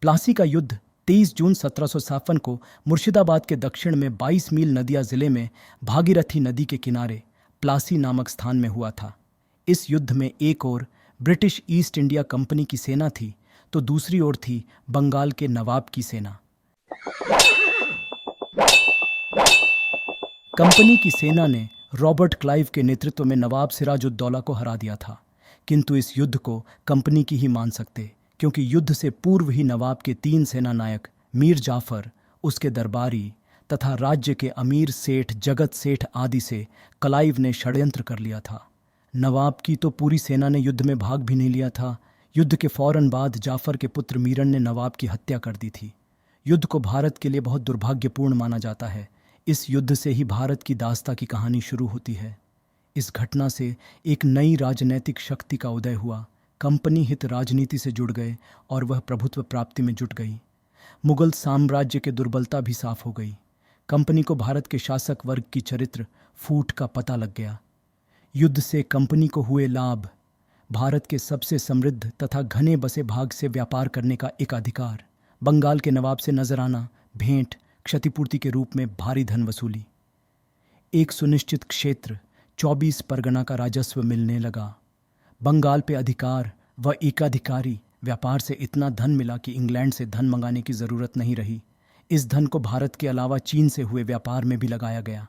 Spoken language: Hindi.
प्लासी का युद्ध 23 जून 1757 को मुर्शिदाबाद के दक्षिण में 22 मील नदिया जिले में भागीरथी नदी के किनारे प्लासी नामक स्थान में हुआ था। इस युद्ध में एक ओर ब्रिटिश ईस्ट इंडिया कंपनी की सेना थी तो दूसरी ओर थी बंगाल के नवाब की सेना। कंपनी की सेना ने रॉबर्ट क्लाइव के नेतृत्व में नवाब सिराजुद्दौला को हरा दिया था, किंतु इस युद्ध को कंपनी की ही मान सकते, क्योंकि युद्ध से पूर्व ही नवाब के 3 सेना नायक मीर जाफर, उसके दरबारी तथा राज्य के अमीर सेठ जगत सेठ आदि से क्लाइव ने षड्यंत्र कर लिया था। नवाब की तो पूरी सेना ने युद्ध में भाग भी नहीं लिया था। युद्ध के फौरन बाद जाफर के पुत्र मीरन ने नवाब की हत्या कर दी थी। युद्ध को भारत के लिए बहुत दुर्भाग्यपूर्ण माना जाता है। इस युद्ध से ही भारत की दास्ता की कहानी शुरू होती है। इस घटना से एक नई राजनैतिक शक्ति का उदय हुआ। कंपनी हित राजनीति से जुड़ गए और वह प्रभुत्व प्राप्ति में जुट गई। मुगल साम्राज्य की दुर्बलता भी साफ हो गई। कंपनी को भारत के शासक वर्ग की चरित्र फूट का पता लग गया। युद्ध से कंपनी को हुए लाभ: भारत के सबसे समृद्ध तथा घने बसे भाग से व्यापार करने का एक अधिकार, बंगाल के नवाब से नजराना, भेंट, क्षतिपूर्ति के रूप में भारी धन वसूली, एक सुनिश्चित क्षेत्र 24 परगना का राजस्व मिलने लगा। बंगाल पे अधिकार व एकाधिकारी व्यापार से इतना धन मिला कि इंग्लैंड से धन मंगाने की ज़रूरत नहीं रही। इस धन को भारत के अलावा चीन से हुए व्यापार में भी लगाया गया।